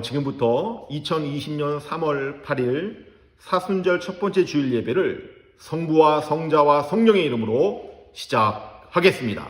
지금부터 2020년 3월 8일 사순절 첫 번째 주일 예배를 성부와 성자와 성령의 이름으로 시작하겠습니다.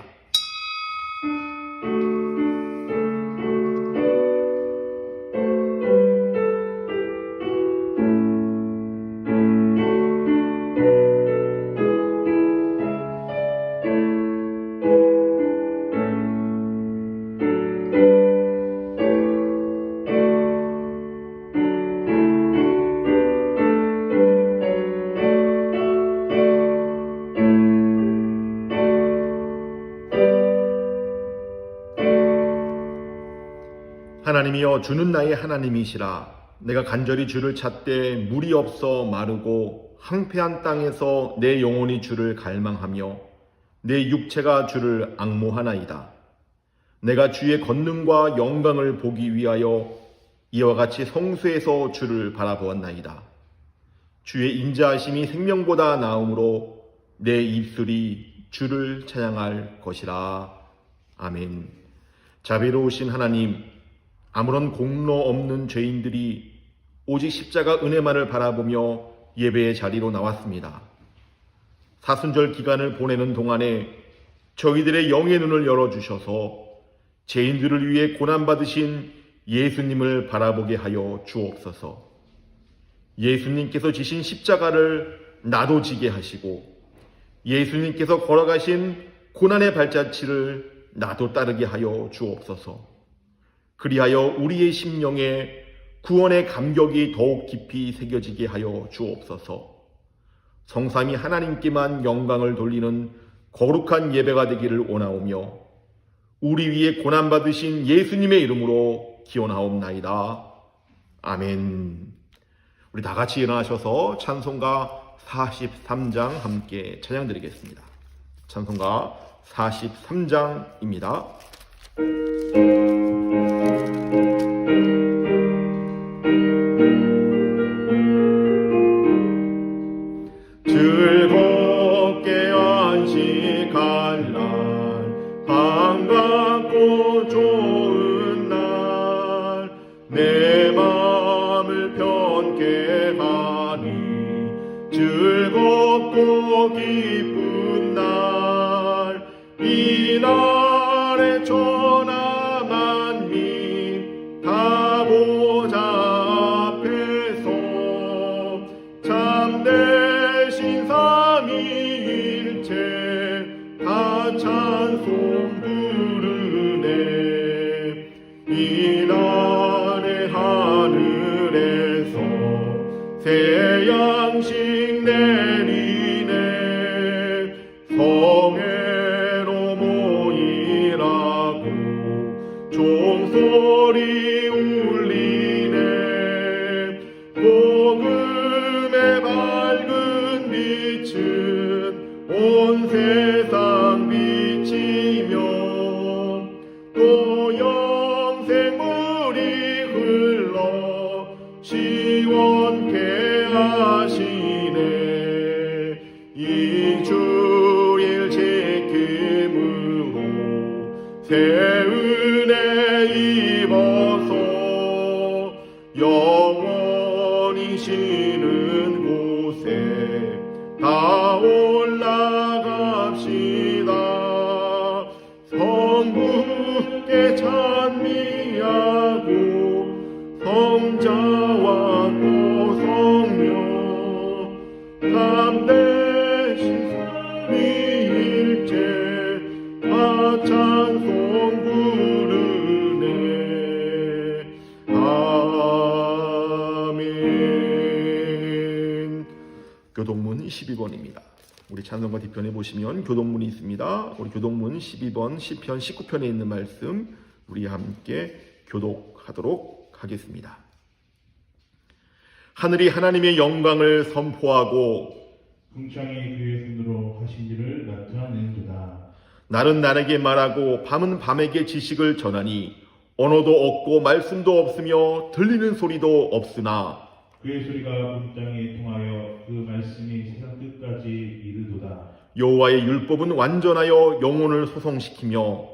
하나님이여, 주는 나의 하나님이시라. 내가 간절히 주를 찾되 물이 없어 마르고 황폐한 땅에서 내 영혼이 주를 갈망하며 내 육체가 주를 앙모하나이다. 내가 주의 권능과 영광을 보기 위하여 이와 같이 성수에서 주를 바라보았나이다. 주의 인자하심이 생명보다 나음으로 내 입술이 주를 찬양할 것이라. 아멘. 자비로우신 하나님, 아무런 공로 없는 죄인들이 오직 십자가 은혜만을 바라보며 예배의 자리로 나왔습니다. 사순절 기간을 보내는 동안에 저희들의 영의 눈을 열어주셔서 죄인들을 위해 고난받으신 예수님을 바라보게 하여 주옵소서. 예수님께서 지신 십자가를 나도 지게 하시고 예수님께서 걸어가신 고난의 발자취를 나도 따르게 하여 주옵소서. 그리하여 우리의 심령에 구원의 감격이 더욱 깊이 새겨지게 하여 주옵소서. 성삼위 하나님께만 영광을 돌리는 거룩한 예배가 되기를 원하오며 우리 위에 고난받으신 예수님의 이름으로 기원하옵나이다. 아멘. 우리 다 같이 일어나셔서 찬송가 43장 함께 찬양드리겠습니다. 찬송가 43장입니다. 즐겁게 안식할 날, 반갑고 좋은 날, 내 마음을 편케 하니 즐겁고 기쁜 날, 이 날에 천하 만민 다 보좌 앞에서 참되신 삼위일체 다 찬송 부르네. 이 날에 하늘에서 새 양식 내리네. 성회로 모이라고 종소리 울리네. 복음의 밝은 빛은 온 세상 비치며 또 영생물이 흘러 시원케 하시네. 이 주일 지킴으로 새 은혜 입어서 영원히 쉬는 곳에 다 올라갑시다. 성부께 찬미하고 성자와 또 성령 참되신 삼위일체 다 찬송 부르네. 아멘. 교동문 12번입니다. 우리 찬송가 뒤편에 보시면 교동문이 있습니다. 우리 교동문 12번 시편 19편에 있는 말씀 우리 함께 교독하도록 하겠습니다. 하늘이 하나님의 영광을 선포하고 궁창의 그의 손으로 하신 일을 나타내는도다. 날은 날에게 말하고 밤은 밤에게 지식을 전하니 언어도 없고 말씀도 없으며 들리는 소리도 없으나 그의 소리가 온 땅에 통하여 그 말씀이 세상 끝까지 이르도다. 여호와의 율법은 완전하여 영혼을 소성시키며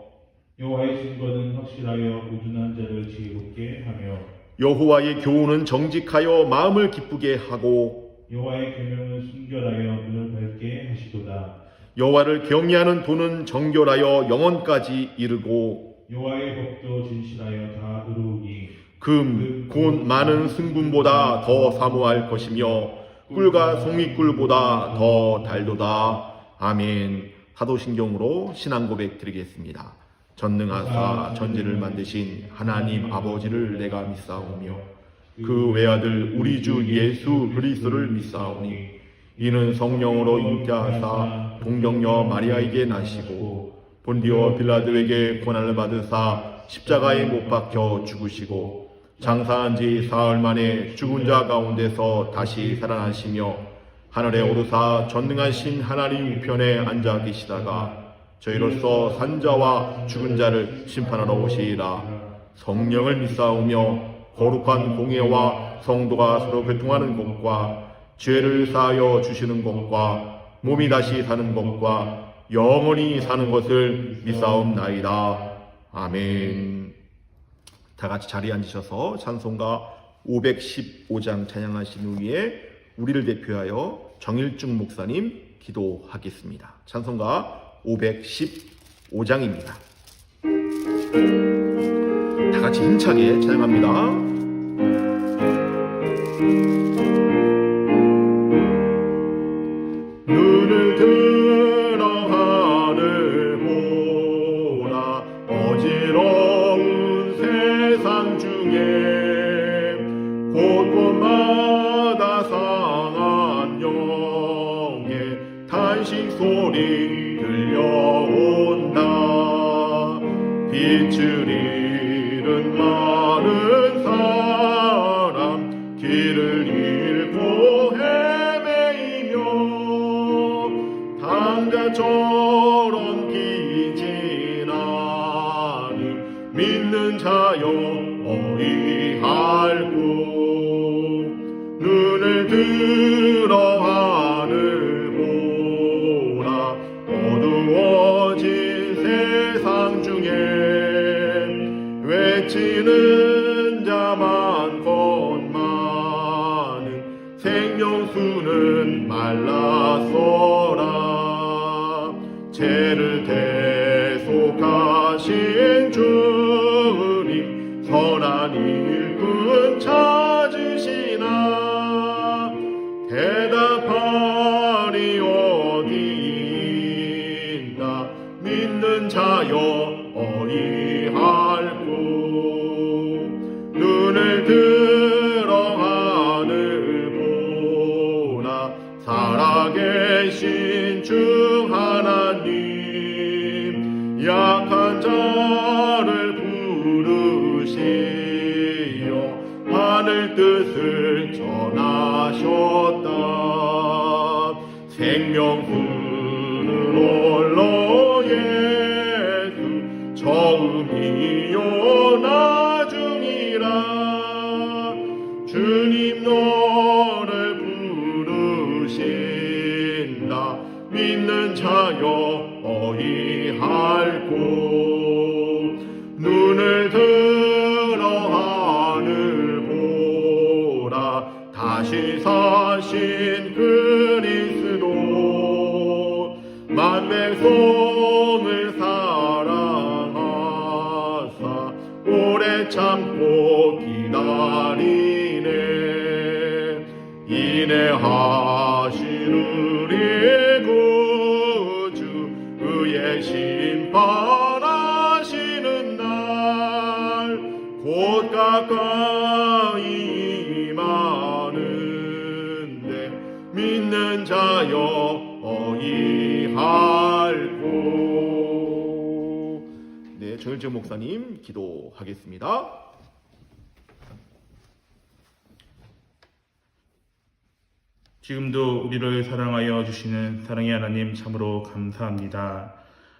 여호와의 증거는 확실하여 우둔한 자를 지혜롭게 하며 여호와의 교훈은 정직하여 마음을 기쁘게 하고 여호와의 계명은 순결하여 눈을 밝게 하시도다. 여호와를 경외하는 도는 정결하여 영원까지 이르고 여호와의 법도 진실하여 다 이루니 금 곧 많은 승금보다 더 사모할 것이며 꿀과 송이꿀보다 더 달도다. 아멘. 사도신경으로 신앙 고백 드리겠습니다. 전능하사 전지를 만드신 하나님 아버지를 내가 믿사오며 그 외아들 우리 주 예수 그리스도를 믿사오니 이는 성령으로 잉태하사 동정녀 마리아에게 나시고 본디오 빌라도에게 고난을 받으사 십자가에 못 박혀 죽으시고 장사한 지 사흘 만에 죽은 자 가운데서 다시 살아나시며 하늘에 오르사 전능하신 하나님 우편에 앉아 계시다가 저희로서 산자와 죽은 자를 심판하러 오시리라. 성령을 믿사오며 거룩한 공예와 성도가 서로 교통하는 것과 죄를 사하여 주시는 것과 몸이 다시 사는 것과 영원히 사는 것을 믿사옵나이다. 아멘. 다 같이 자리에 앉으셔서 찬송가 515장 찬양하신 후에 우리를 대표하여 정일중 목사님 기도하겠습니다. 찬송가 515장입니다. 다 같이 힘차게 찬양합니다. 눈을 들어 하늘 보라. 어지러운 세상 중에 곳곳마다 상한 영의 탄식 소리 들려온다. 빛을 잃은 많은 사람 길을 잃고 헤매이며 당자처럼 기진하니 믿는 자여 어이할고 눈을 들어 하늘 보라. 어두워진 세상 중에 외치는 자 많건 많은 생명수는 말랐어라. 죄를 대속하신 주님 선한 일꾼 찾으시나. 대답하리 어디 있나. 믿는 자여 어이할고 눈을 들어 하늘 보라. 살아계신 주 하나님 약한 자를 부르시어 하늘 뜻을 전하셨다. 생명수는 홀로 예수 처음이요 나중이라. 주님 너를 부르신다. 믿는 자여 어이할고 눈을 들어 하늘 보라. 다시 사신 그리스도 만백성을 사랑하사 오래 참고 기다리네. 인내하신 우리 구주 의의 심판하시는 날 곧 가까이 임하는데 믿는 자여 어이할고. 네, 정일중 목사님 기도하겠습니다. 지금도 우리를 사랑하여 주시는 사랑의 하나님 참으로 감사합니다.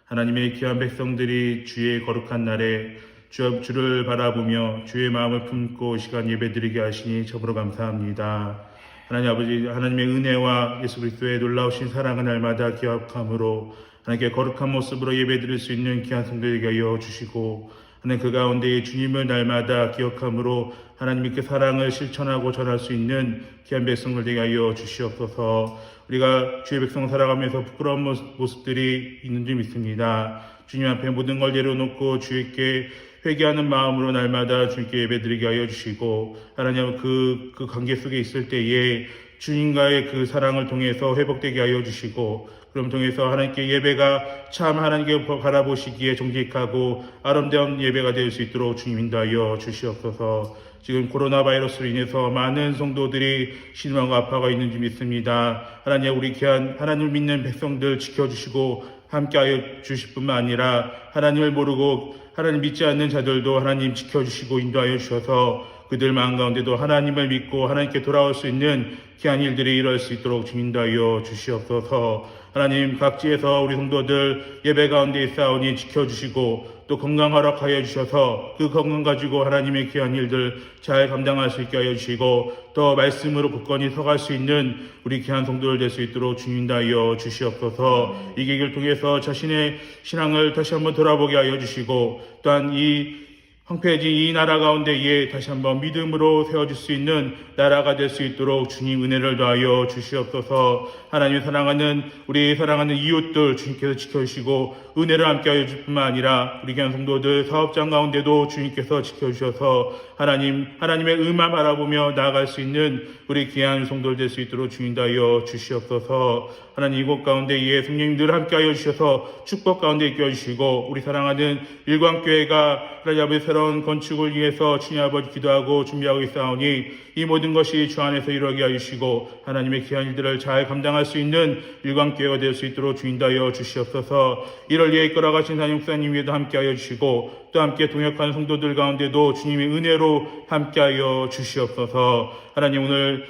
하나님의 귀한 백성들이 주의 거룩한 날에 주를 바라보며 주의 마음을 품고 시간 예배드리게 하시니 참으로 감사합니다. 하나님 아버지, 하나님의 은혜와 예수 그리스도의 놀라우신 사랑을 날마다 기억함으로 하나님께 거룩한 모습으로 예배드릴 수 있는 귀한 성도에게 하여 주시고, 하나님 그 가운데 주님을 날마다 기억함으로 하나님의 그 사랑을 실천하고 전할 수 있는 귀한 백성들 되게 하여 주시옵소서. 우리가 주의 백성 살아가면서 부끄러운 모습들이 있는 줄 믿습니다. 주님 앞에 모든 걸 내려놓고 주님께 회개하는 마음으로 날마다 주님께 예배드리게 하여 주시고, 하나님 그 관계 속에 있을 때에 주님과의 그 사랑을 통해서 회복되게 하여 주시고, 그럼 통해서 하나님께 예배가 참 하나님께 바라보시기에 정직하고 아름다운 예배가 될 수 있도록 주님 인도하여 주시옵소서. 지금 코로나 바이러스로 인해서 많은 성도들이 실망과 아파가 있는지 믿습니다. 하나님, 우리 귀한 하나님을 믿는 백성들 지켜주시고 함께하여 주실 뿐만 아니라 하나님을 모르고 하나님 믿지 않는 자들도 하나님 지켜주시고 인도하여 주셔서 그들 마음 가운데도 하나님을 믿고 하나님께 돌아올 수 있는 귀한 일들이 일어날 수 있도록 주님 인도하여 주시옵소서. 하나님, 각지에서 우리 성도들 예배 가운데 있사오니 지켜주시고 또 건강 허락하여 주셔서 그 건강 가지고 하나님의 귀한 일들 잘 감당할 수 있게 하여 주시고, 또 말씀으로 굳건히 서갈 수 있는 우리 귀한 성도들 될 수 있도록 주님 인도하여 주시옵소서. 이 계기를 통해서 자신의 신앙을 다시 한번 돌아보게 하여 주시고, 또한 이 황폐해진 이 나라 가운데에 다시 한번 믿음으로 세워질 수 있는 나라가 될 수 있도록 주님 은혜를 더하여 주시옵소서. 하나님 사랑하는 우리 사랑하는 이웃들 주님께서 지켜주시고 은혜를 함께하여 줄 뿐만 아니라 우리 귀한 성도들 사업장 가운데도 주님께서 지켜주셔서 하나님의 의만 바라보며 나아갈 수 있는 우리 귀한 성도들 될 수 있도록 주님 인도하여 주시옵소서. 하나님, 이곳 가운데에 성령님들 함께하여 주셔서 축복 가운데 이끌어주시고, 우리 사랑하는 일광교회가 하나님 아버지 새로운 건축을 위해서 주님 아버지 기도하고 준비하고 있사오니 이 모든 것이 주 안에서 이루어지게 하시고 하나님의 귀한 일들을 잘 감당할 수 있는 일광교회가 될 수 있도록 주님 인도하여 주시옵소서. 이를 위해 이끌어가신 담임 목사님 위에도 함께하여 주시고, 또 함께 동역하는 성도들 가운데도 주님의 은혜로 함께하여 주시옵소서. 하나님, 오늘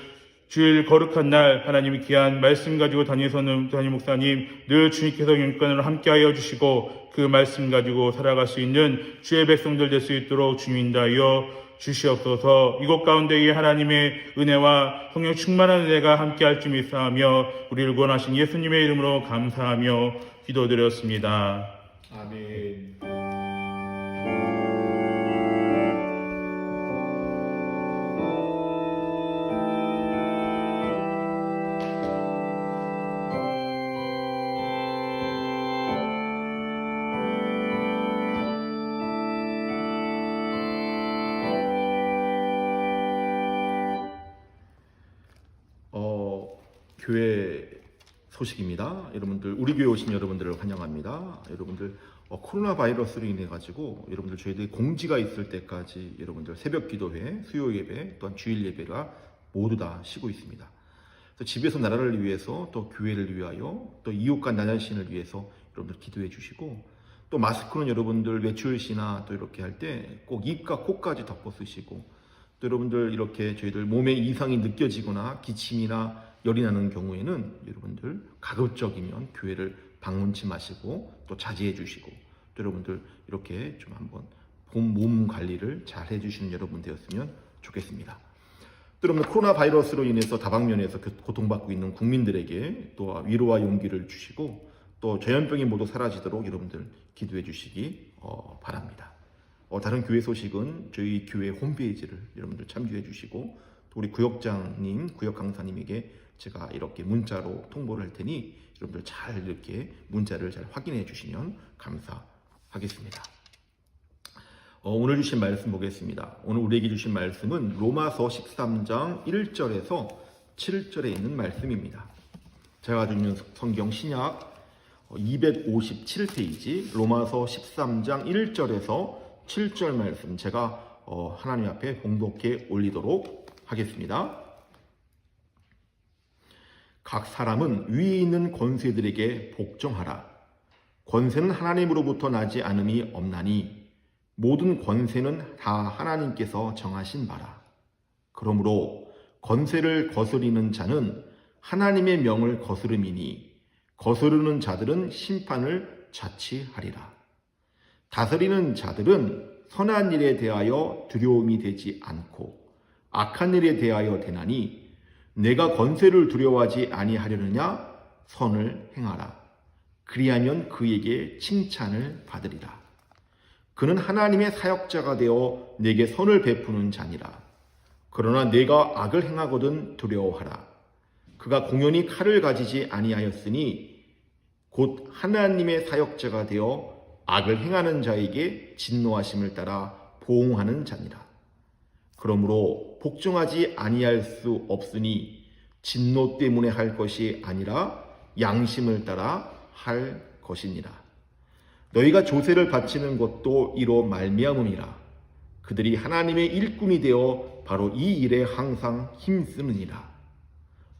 주일 거룩한 날 하나님의 귀한 말씀 가지고 다니서는 담임 목사님 늘 주님께서 영권으로 함께하여 주시고 그 말씀 가지고 살아갈 수 있는 주의 백성들 될 수 있도록 주님 인도하여 주시옵소서. 이곳 가운데에 하나님의 은혜와 성령 충만한 은혜가 함께할 줄 믿사하며 우리를 구원하신 예수님의 이름으로 감사하며 기도드렸습니다. 아멘. 교회 소식입니다. 여러분들, 우리 교회 오신 여러분들을 환영합니다. 여러분들, 코로나 바이러스로 인해 가지고 여러분들 저희들이 공지가 있을 때까지 여러분들 새벽 기도회, 수요 예배, 또한 주일 예배가 모두 다 쉬고 있습니다. 그래서 집에서 나라를 위해서, 또 교회를 위하여, 또 이웃과 나자신을 위해서 여러분들 기도해 주시고, 또 마스크는 여러분들 외출 시나 또 이렇게 할 때 꼭 입과 코까지 덮어 쓰시고, 또 여러분들 이렇게 저희들 몸에 이상이 느껴지거나 기침이나 열이 나는 경우에는 여러분들 가급적이면 교회를 방문치 마시고 또 자제해 주시고, 또 여러분들 이렇게 좀 한번 몸 관리를 잘 해주시는 여러분 되었으면 좋겠습니다. 또 여러분, 코로나 바이러스로 인해서 다방면에서 고통받고 있는 국민들에게 또 위로와 용기를 주시고 또 전염병이 모두 사라지도록 여러분들 기도해 주시기 바랍니다. 다른 교회 소식은 저희 교회 홈페이지를 여러분들 참조해 주시고, 또 우리 구역장님, 구역 강사님에게 제가 이렇게 문자로 통보를 할 테니 여러분들 잘 이렇게 문자를 잘 확인해 주시면 감사하겠습니다. 오늘 주신 말씀 보겠습니다. 오늘 우리에게 주신 말씀은 로마서 13장 1절에서 7절에 있는 말씀입니다. 제가 가지고 있는 성경 신약 257페이지 로마서 13장 1절에서 7절 말씀 제가 하나님 앞에 봉독해 올리도록 하겠습니다. 각 사람은 위에 있는 권세들에게 복종하라. 권세는 하나님으로부터 나지 않음이 없나니 모든 권세는 다 하나님께서 정하신 바라. 그러므로 권세를 거스리는 자는 하나님의 명을 거스름이니 거스르는 자들은 심판을 자취하리라. 다스리는 자들은 선한 일에 대하여 두려움이 되지 않고 악한 일에 대하여 되나니 내가 권세를 두려워하지 아니하려느냐? 선을 행하라. 그리하면 그에게 칭찬을 받으리라. 그는 하나님의 사역자가 되어 내게 선을 베푸는 자니라. 그러나 내가 악을 행하거든 두려워하라. 그가 공연히 칼을 가지지 아니하였으니 곧 하나님의 사역자가 되어 악을 행하는 자에게 진노하심을 따라 보응하는 자니라. 그러므로 복종하지 아니할 수 없으니 진노 때문에 할 것이 아니라 양심을 따라 할 것이니라. 너희가 조세를 바치는 것도 이로 말미암음이라. 그들이 하나님의 일꾼이 되어 바로 이 일에 항상 힘쓰느니라.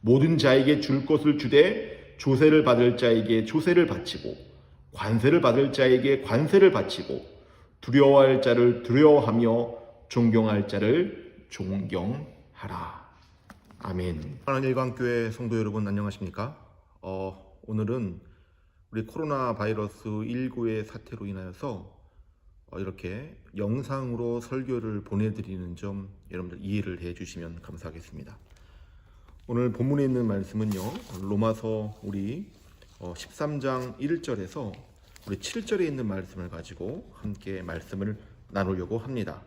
모든 자에게 줄 것을 주되 조세를 받을 자에게 조세를 바치고 관세를 받을 자에게 관세를 바치고 두려워할 자를 두려워하며 존경할 자를 존경하라. 아멘. 사랑하는 일광교회 성도 여러분, 안녕하십니까? 오늘은 우리 코로나 바이러스 19의 사태로 인하여서 이렇게 영상으로 설교를 보내드리는 점 여러분들 이해를 해주시면 감사하겠습니다. 오늘 본문에 있는 말씀은요, 로마서 우리 13장 1절에서 우리 7절에 있는 말씀을 가지고 함께 말씀을 나누려고 합니다.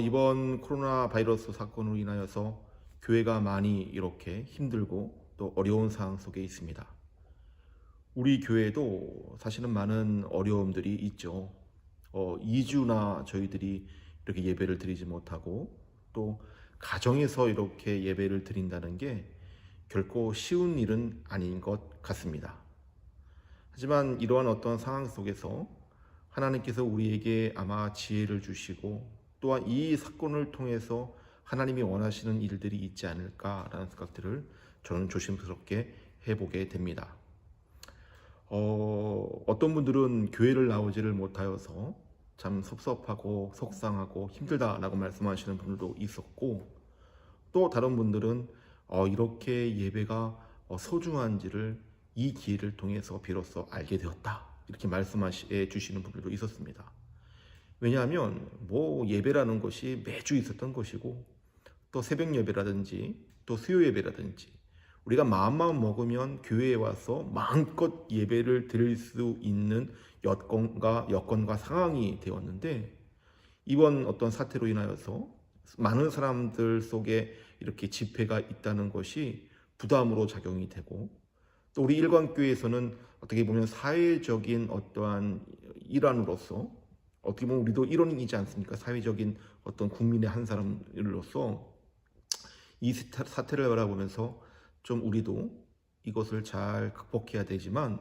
이번 코로나 바이러스 사건으로 인하여서 교회가 많이 이렇게 힘들고 또 어려운 상황 속에 있습니다. 우리 교회도 사실은 많은 어려움들이 있죠. 2주나 저희들이 이렇게 예배를 드리지 못하고 또 가정에서 이렇게 예배를 드린다는 게 결코 쉬운 일은 아닌 것 같습니다. 하지만 이러한 어떤 상황 속에서 하나님께서 우리에게 아마 지혜를 주시고 또한 이 사건을 통해서 하나님이 원하시는 일들이 있지 않을까라는 생각들을 저는 조심스럽게 해보게 됩니다. 어떤 분들은 교회를 나오지를 못하여서 참 섭섭하고 속상하고 힘들다라고 말씀하시는 분들도 있었고, 또 다른 분들은 이렇게 예배가 소중한지를 이 기회를 통해서 비로소 알게 되었다, 이렇게 말씀해 주시는 분들도 있었습니다. 왜냐하면 예배라는 것이 매주 있었던 것이고 또 새벽 예배라든지 또 수요 예배라든지 우리가 마음만 먹으면 교회에 와서 마음껏 예배를 드릴 수 있는 여건과 상황이 되었는데, 이번 어떤 사태로 인하여서 많은 사람들 속에 이렇게 집회가 있다는 것이 부담으로 작용이 되고, 또 우리 일광교회에서는 어떻게 보면 사회적인 어떠한 일환으로서 어떻게 보면 우리도 일원이지 않습니까? 사회적인 어떤 국민의 한 사람으로서 이 사태를 바라보면서 좀 우리도 이것을 잘 극복해야 되지만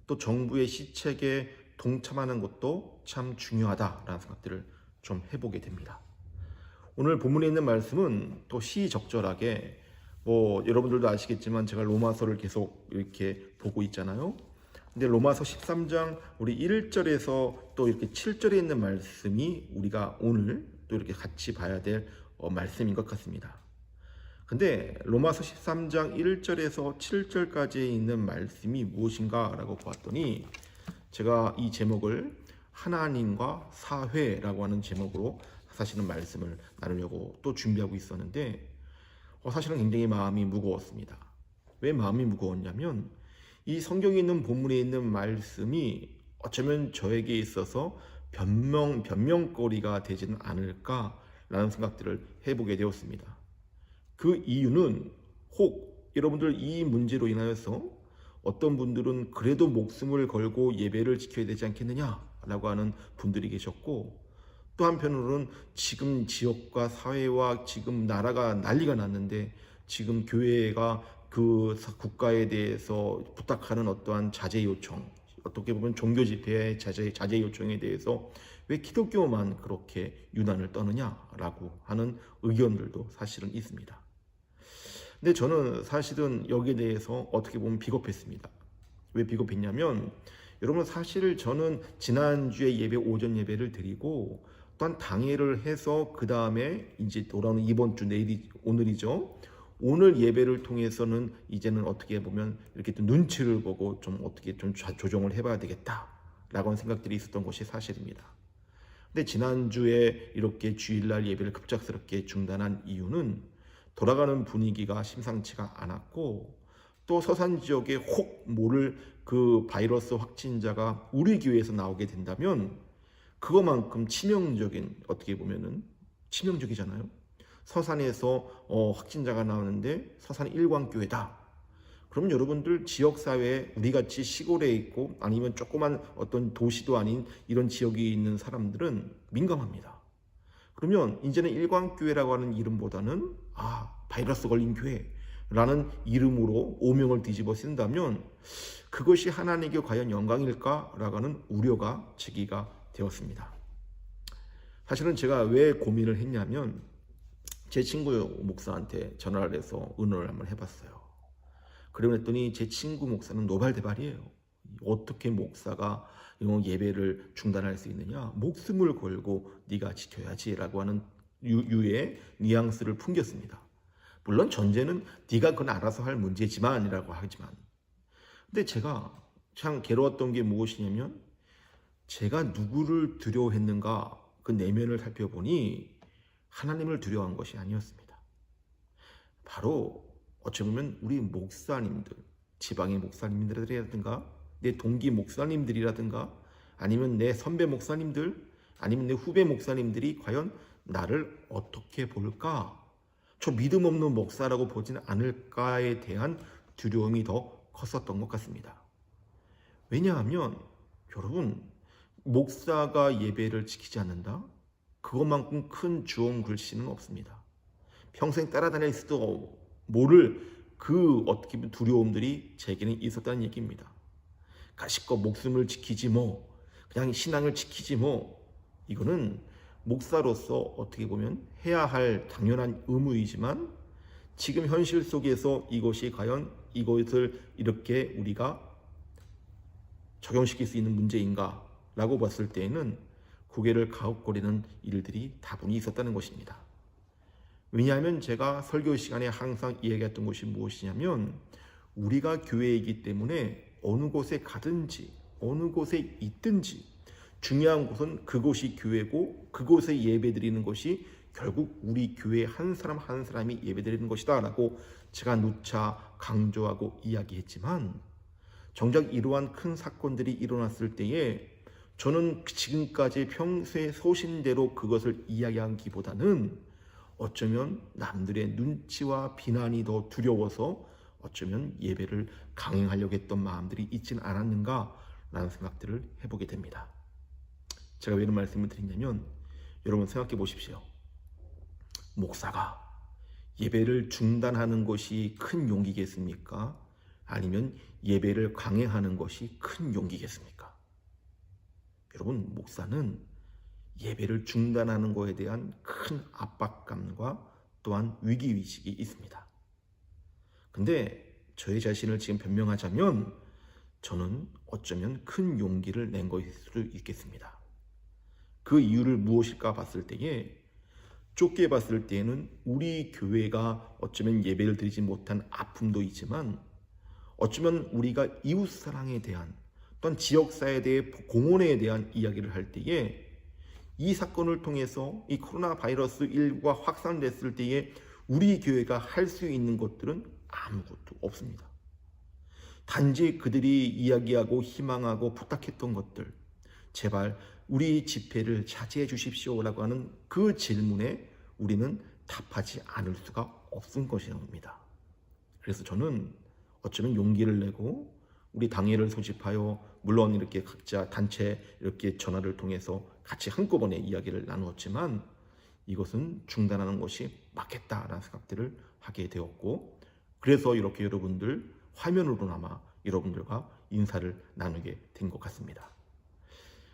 또 정부의 시책에 동참하는 것도 참 중요하다라는 생각들을 좀 해보게 됩니다. 오늘 본문에 있는 말씀은 또 시적절하게 여러분들도 아시겠지만 제가 로마서를 계속 이렇게 보고 있잖아요. 근데 로마서 13장 우리 1절에서 또 이렇게 7절에 있는 말씀이 우리가 오늘 또 이렇게 같이 봐야 될 말씀인 것 같습니다. 근데 로마서 13장 1절에서 7절까지 있는 말씀이 무엇인가 라고 보았더니, 제가 이 제목을 하나님과 사회라고 하는 제목으로 사실은 말씀을 나누려고 또 준비하고 있었는데 사실은 굉장히 마음이 무거웠습니다. 왜 마음이 무거웠냐면 이 성경에 있는 본문에 있는 말씀이 어쩌면 저에게 있어서 변명거리가 되지는 않을까라는 생각들을 해보게 되었습니다. 그 이유는 혹 여러분들 이 문제로 인하여서 어떤 분들은 그래도 목숨을 걸고 예배를 지켜야 되지 않겠느냐라고 하는 분들이 계셨고, 또 한편으로는 지금 지역과 사회와 지금 나라가 난리가 났는데 지금 교회가 그 국가에 대해서 부탁하는 어떠한 자제 요청, 어떻게 보면 종교 집회의 자제 요청에 대해서 왜 기독교만 그렇게 유난을 떠느냐라고 하는 의견들도 사실은 있습니다. 근데 저는 사실은 여기에 대해서 어떻게 보면 비겁했습니다. 왜 비겁했냐면, 여러분 사실 저는 지난주에 예배 오전 예배를 드리고 또한 당회를 해서 그 다음에 이제 돌아오는 이번 주 오늘이죠. 오늘 예배를 통해서는 이제는 어떻게 보면 이렇게 또 눈치를 보고 좀 어떻게 좀 조정을 해봐야 되겠다라고 하는 생각들이 있었던 것이 사실입니다. 근데 지난주에 이렇게 주일날 예배를 급작스럽게 중단한 이유는 돌아가는 분위기가 심상치가 않았고, 또 서산 지역에 혹 모를 그 바이러스 확진자가 우리 교회에서 나오게 된다면 그거만큼 치명적인, 어떻게 보면은 치명적이잖아요. 서산에서 확진자가 나오는데 서산 일광교회다. 그럼 여러분들 지역사회에 우리같이 시골에 있고 아니면 조그만 어떤 도시도 아닌 이런 지역에 있는 사람들은 민감합니다. 그러면 이제는 일광교회라고 하는 이름보다는 바이러스 걸린 교회라는 이름으로 오명을 뒤집어 쓴다면 그것이 하나님께 과연 영광일까라고 하는 우려가 제기가 되었습니다. 사실은 제가 왜 고민을 했냐면 제 친구 목사한테 전화를 해서 의논을 한번 해봤어요. 그러고 했더니 제 친구 목사는 노발대발이에요. 어떻게 목사가 예배를 중단할 수 있느냐? 목숨을 걸고 네가 지켜야지라고 하는 유의 뉘앙스를 풍겼습니다. 물론 전제는 네가 그건 알아서 할 문제지만이라고 하지만, 근데 제가 참 괴로웠던 게 무엇이냐면 제가 누구를 두려워했는가 그 내면을 살펴보니 하나님을 두려워한 것이 아니었습니다. 바로 어찌 보면 우리 목사님들, 지방의 목사님들이라든가 내 동기 목사님들이라든가 아니면 내 선배 목사님들 아니면 내 후배 목사님들이 과연 나를 어떻게 볼까? 저 믿음 없는 목사라고 보지는 않을까에 대한 두려움이 더 컸었던 것 같습니다. 왜냐하면 여러분, 목사가 예배를 지키지 않는다? 그것만큼 큰 주홍 글씨는 없습니다. 평생 따라다닐 수도 모를 그 어떻게 보면 두려움들이 제게는 있었다는 얘기입니다. 가십거 목숨을 지키지 뭐, 그냥 신앙을 지키지 뭐, 이거는 목사로서 어떻게 보면 해야 할 당연한 의무이지만 지금 현실 속에서 이것이 과연 이것을 이렇게 우리가 적용시킬 수 있는 문제인가 라고 봤을 때에는 고개를 가웃거리는 일들이 다분히 있었다는 것입니다. 왜냐하면 제가 설교 시간에 항상 이야기했던 것이 무엇이냐면 우리가 교회이기 때문에 어느 곳에 가든지 어느 곳에 있든지 중요한 곳은 그곳이 교회고 그곳에 예배드리는 것이 결국 우리 교회 한 사람 한 사람이 예배드리는 것이다 라고 제가 누차 강조하고 이야기했지만 정작 이러한 큰 사건들이 일어났을 때에 저는 지금까지 평소에 소신대로 그것을 이야기하기보다는 어쩌면 남들의 눈치와 비난이 더 두려워서 어쩌면 예배를 강행하려고 했던 마음들이 있지는 않았는가라는 생각들을 해보게 됩니다. 제가 왜 이런 말씀을 드리냐면 여러분 생각해 보십시오. 목사가 예배를 중단하는 것이 큰 용기겠습니까? 아니면 예배를 강행하는 것이 큰 용기겠습니까? 여러분, 목사는 예배를 중단하는 것에 대한 큰 압박감과 또한 위기의식이 있습니다. 근데 저의 자신을 지금 변명하자면 저는 어쩌면 큰 용기를 낸 것일 수도 있겠습니다. 그 이유를 무엇일까 봤을 때에 좁게 봤을 때에는 우리 교회가 어쩌면 예배를 드리지 못한 아픔도 있지만 어쩌면 우리가 이웃사랑에 대한 또한 지역사회에 대해 공헌에 대한 이야기를 할 때에 이 사건을 통해서 이 코로나 바이러스 19가 확산됐을 때에 우리 교회가 할 수 있는 것들은 아무것도 없습니다. 단지 그들이 이야기하고 희망하고 부탁했던 것들, 제발 우리 집회를 자제해 주십시오라고 하는 그 질문에 우리는 답하지 않을 수가 없은 것입니다. 그래서 저는 어쩌면 용기를 내고 우리 당회를 소집하여 물론 이렇게 각자 단체 이렇게 전화를 통해서 같이 한꺼번에 이야기를 나누었지만 이것은 중단하는 것이 맞겠다라는 생각들을 하게 되었고 그래서 이렇게 여러분들 화면으로나마 여러분들과 인사를 나누게 된 것 같습니다.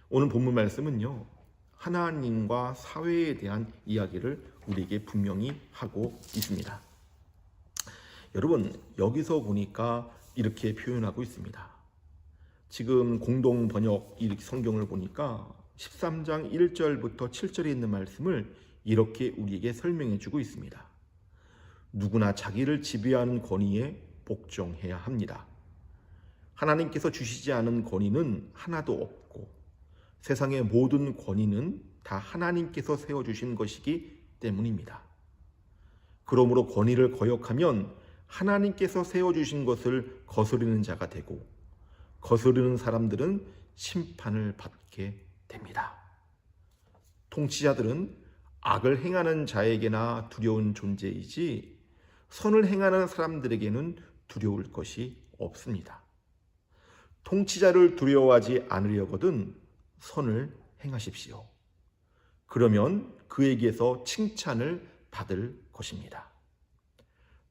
오늘 본문 말씀은요, 하나님과 사회에 대한 이야기를 우리에게 분명히 하고 있습니다. 여러분, 여기서 보니까 이렇게 표현하고 있습니다. 지금 공동 번역 성경을 보니까 13장 1절부터 7절에 있는 말씀을 이렇게 우리에게 설명해 주고 있습니다. 누구나 자기를 지배하는 권위에 복종해야 합니다. 하나님께서 주시지 않은 권위는 하나도 없고 세상의 모든 권위는 다 하나님께서 세워주신 것이기 때문입니다. 그러므로 권위를 거역하면 하나님께서 세워주신 것을 거스르는 자가 되고 거스르는 사람들은 심판을 받게 됩니다. 통치자들은 악을 행하는 자에게나 두려운 존재이지 선을 행하는 사람들에게는 두려울 것이 없습니다. 통치자를 두려워하지 않으려거든 선을 행하십시오. 그러면 그에게서 칭찬을 받을 것입니다.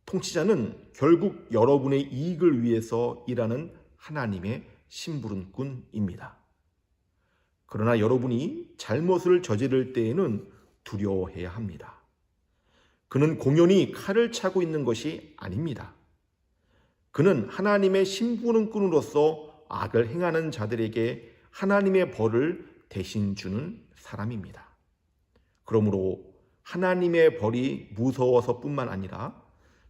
통치자는 결국 여러분의 이익을 위해서 일하는 하나님의 심부름꾼입니다. 그러나 여러분이 잘못을 저지를 때에는 두려워해야 합니다. 그는 공연히 칼을 차고 있는 것이 아닙니다. 그는 하나님의 심부름꾼으로서 악을 행하는 자들에게 하나님의 벌을 대신 주는 사람입니다. 그러므로 하나님의 벌이 무서워서뿐만 아니라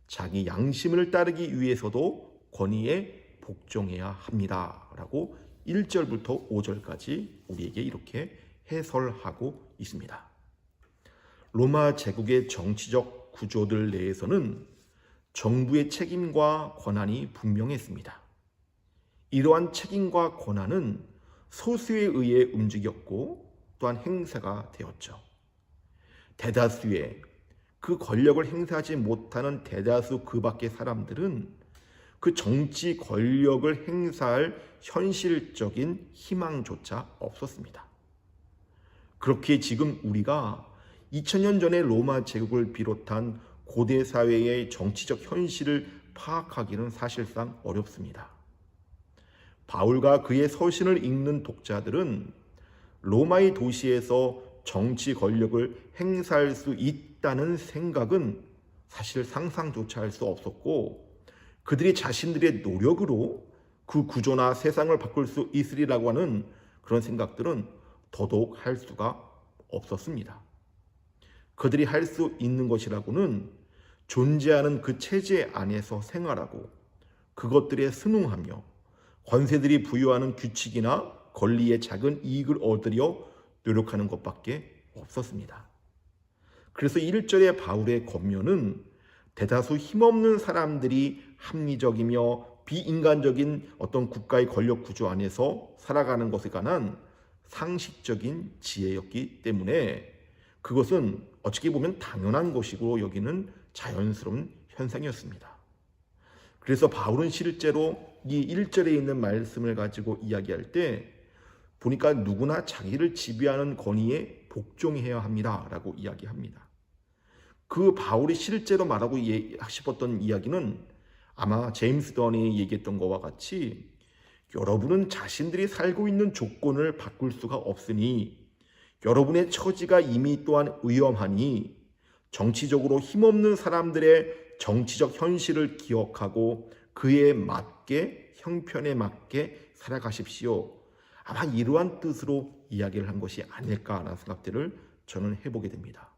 자기 양심을 따르기 위해서도 권위에 복종해야 합니다. 라고 1절부터 5절까지 우리에게 이렇게 해설하고 있습니다. 로마 제국의 정치적 구조들 내에서는 정부의 책임과 권한이 분명했습니다. 이러한 책임과 권한은 소수에 의해 움직였고 또한 행사가 되었죠. 대다수의 그 권력을 행사하지 못하는 대다수 그 밖의 사람들은 그 정치 권력을 행사할 현실적인 희망조차 없었습니다. 그렇게 지금 우리가 2000년 전의 로마 제국을 비롯한 고대 사회의 정치적 현실을 파악하기는 사실상 어렵습니다. 바울과 그의 서신을 읽는 독자들은 로마의 도시에서 정치 권력을 행사할 수 있다는 생각은 사실 상상조차 할 수 없었고, 그들이 자신들의 노력으로 그 구조나 세상을 바꿀 수 있으리라고 하는 그런 생각들은 더더욱 할 수가 없었습니다. 그들이 할 수 있는 것이라고는 존재하는 그 체제 안에서 생활하고 그것들에 순응하며 권세들이 부여하는 규칙이나 권리의 작은 이익을 얻으려 노력하는 것밖에 없었습니다. 그래서 1절의 바울의 권면은 대다수 힘없는 사람들이 합리적이며 비인간적인 어떤 국가의 권력 구조 안에서 살아가는 것에 관한 상식적인 지혜였기 때문에 그것은 어떻게 보면 당연한 것이고 여기는 자연스러운 현상이었습니다. 그래서 바울은 실제로 이 1절에 있는 말씀을 가지고 이야기할 때 보니까 누구나 자기를 지배하는 권위에 복종해야 합니다 라고 이야기합니다. 그 바울이 실제로 말하고 싶었던 이야기는 아마 제임스 던이 얘기했던 것과 같이 여러분은 자신들이 살고 있는 조건을 바꿀 수가 없으니 여러분의 처지가 이미 또한 위험하니 정치적으로 힘없는 사람들의 정치적 현실을 기억하고 그에 맞게 형편에 맞게 살아가십시오. 아마 이러한 뜻으로 이야기를 한 것이 아닐까라는 생각들을 저는 해보게 됩니다.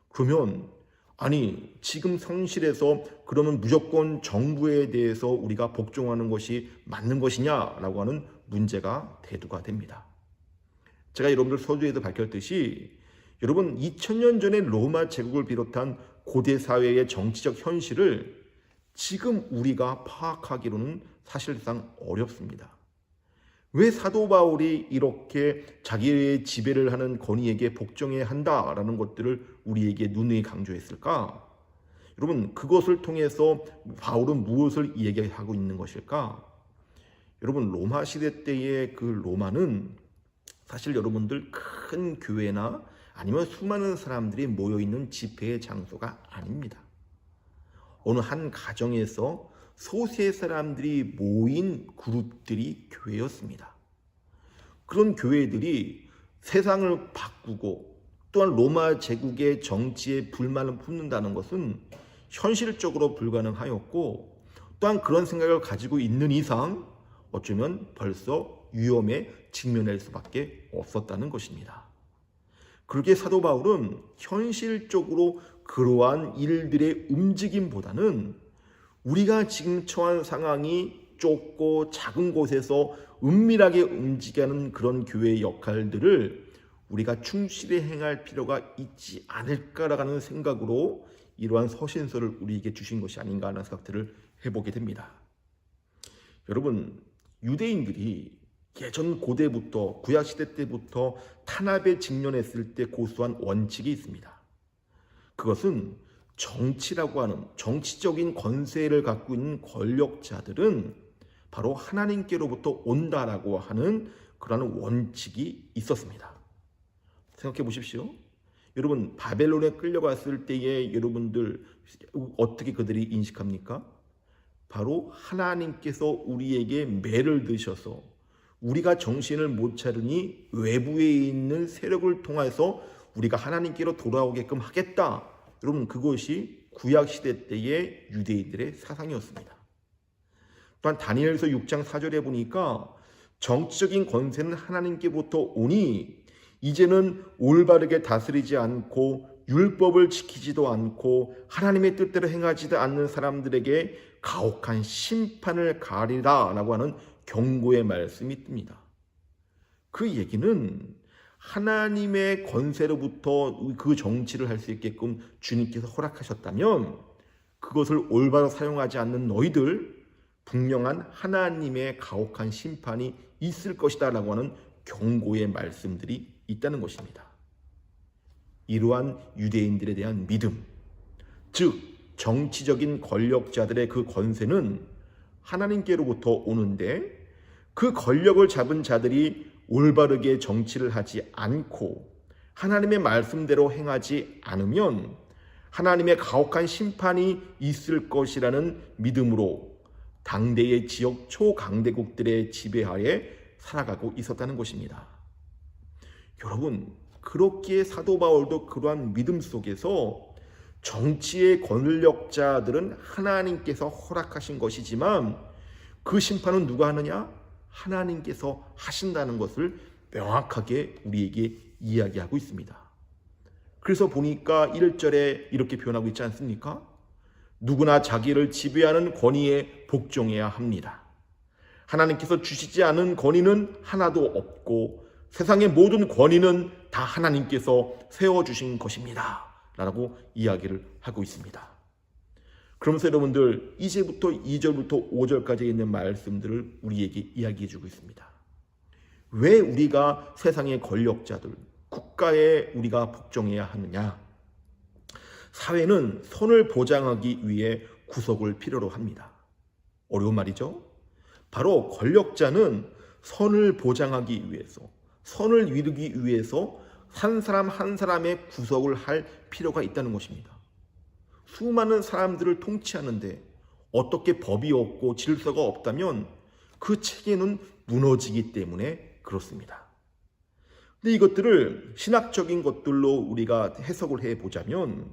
그러면 아니 지금 성실해서 그러면 무조건 정부에 대해서 우리가 복종하는 것이 맞는 것이냐라고 하는 문제가 대두가 됩니다. 제가 여러분들 서두에도 밝혔듯이 여러분 2000년 전의 로마 제국을 비롯한 고대 사회의 정치적 현실을 지금 우리가 파악하기로는 사실상 어렵습니다. 왜 사도 바울이 이렇게 자기의 지배를 하는 권위에게 복종해야 한다라는 것들을 우리에게 누누이 강조했을까? 여러분 그것을 통해서 바울은 무엇을 이야기하고 있는 것일까? 여러분 로마 시대 때의 그 로마는 사실 여러분들 큰 교회나 아니면 수많은 사람들이 모여있는 집회의 장소가 아닙니다. 어느 한 가정에서 소수의 사람들이 모인 그룹들이 교회였습니다. 그런 교회들이 세상을 바꾸고 또한 로마 제국의 정치에 불만을 품는다는 것은 현실적으로 불가능하였고 또한 그런 생각을 가지고 있는 이상 어쩌면 벌써 위험에 직면할 수밖에 없었다는 것입니다. 그렇게 사도 바울은 현실적으로 그러한 일들의 움직임보다는 우리가 지금 처한 상황이 좁고 작은 곳에서 은밀하게 움직이는 그런 교회의 역할들을 우리가 충실히 행할 필요가 있지 않을까라는 생각으로 이러한 서신서를 우리에게 주신 것이 아닌가 하는 생각들을 해보게 됩니다. 여러분 유대인들이 예전 고대부터 구약시대 때부터 탄압에 직면했을 때 고수한 원칙이 있습니다. 그것은 정치라고 하는 정치적인 권세를 갖고 있는 권력자들은 바로 하나님께로부터 온다라고 하는 그러한 원칙이 있었습니다. 생각해 보십시오. 여러분, 바벨론에 끌려갔을 때에 여러분들 어떻게 그들이 인식합니까? 바로 하나님께서 우리에게 매를 드셔서 우리가 정신을 못 차리니 외부에 있는 세력을 통해서 우리가 하나님께로 돌아오게끔 하겠다. 여러분, 그것이 구약시대 때의 유대인들의 사상이었습니다. 또한 다니엘서 6장 4절에 보니까 정치적인 권세는 하나님께부터 오니 이제는 올바르게 다스리지 않고 율법을 지키지도 않고 하나님의 뜻대로 행하지도 않는 사람들에게 가혹한 심판을 가리라 라고 하는 경고의 말씀이 뜹니다. 그 얘기는 하나님의 권세로부터 그 정치를 할 수 있게끔 주님께서 허락하셨다면 그것을 올바로 사용하지 않는 너희들 분명한 하나님의 가혹한 심판이 있을 것이다 라고 하는 경고의 말씀들이 있다는 것입니다. 이러한 유대인들에 대한 믿음, 즉 정치적인 권력자들의 그 권세는 하나님께로부터 오는데 그 권력을 잡은 자들이 올바르게 정치를 하지 않고 하나님의 말씀대로 행하지 않으면 하나님의 가혹한 심판이 있을 것이라는 믿음으로 당대의 지역 초강대국들의 지배하에 살아가고 있었다는 것입니다. 여러분, 그렇기에 사도 바울도 그러한 믿음 속에서 정치의 권력자들은 하나님께서 허락하신 것이지만 그 심판은 누가 하느냐? 하나님께서 하신다는 것을 명확하게 우리에게 이야기하고 있습니다. 그래서 보니까 1절에 이렇게 표현하고 있지 않습니까? 누구나 자기를 지배하는 권위에 복종해야 합니다. 하나님께서 주시지 않은 권위는 하나도 없고 세상의 모든 권위는 다 하나님께서 세워주신 것입니다 라고 이야기를 하고 있습니다. 그러면서 여러분들 이제부터 2절부터 5절까지 있는 말씀들을 우리에게 이야기해 주고 있습니다. 왜 우리가 세상의 권력자들, 국가에 우리가 복종해야 하느냐? 사회는 선을 보장하기 위해 구속을 필요로 합니다. 어려운 말이죠? 바로 권력자는 선을 보장하기 위해서, 선을 이루기 위해서 한 사람 한 사람의 구속을 할 필요가 있다는 것입니다. 수많은 사람들을 통치하는데 어떻게 법이 없고 질서가 없다면 그 체계는 무너지기 때문에 그렇습니다. 근데 이것들을 신학적인 것들로 우리가 해석을 해보자면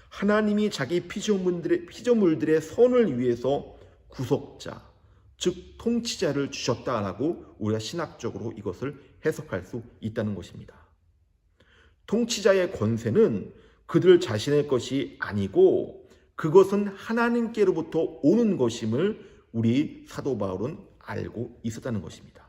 하나님이 자기 피조물들의 선을 위해서 구속자, 즉 통치자를 주셨다라고 우리가 신학적으로 이것을 해석할 수 있다는 것입니다. 통치자의 권세는 그들 자신의 것이 아니고 그것은 하나님께로부터 오는 것임을 우리 사도 바울은 알고 있었다는 것입니다.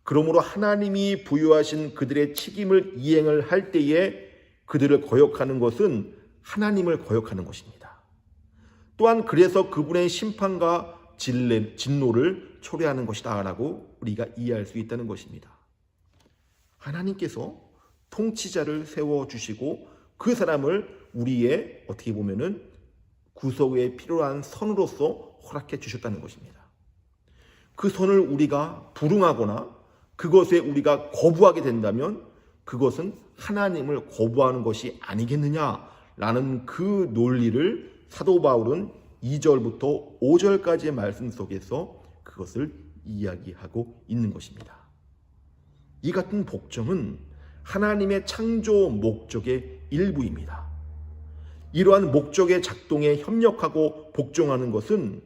그러므로 하나님이 부여하신 그들의 책임을 이행을 할 때에 그들을 거역하는 것은 하나님을 거역하는 것입니다. 또한 그래서 그분의 심판과 진노를 초래하는 것이다 라고 우리가 이해할 수 있다는 것입니다. 하나님께서 통치자를 세워주시고 그 사람을 우리의 어떻게 보면은 구속에 필요한 선으로서 허락해 주셨다는 것입니다. 그 선을 우리가 불응하거나 그것에 우리가 거부하게 된다면 그것은 하나님을 거부하는 것이 아니겠느냐라는 그 논리를 사도 바울은 2절부터 5절까지의 말씀 속에서 그것을 이야기하고 있는 것입니다. 이 같은 복종은 하나님의 창조 목적의 일부입니다. 이러한 목적의 작동에 협력하고 복종하는 것은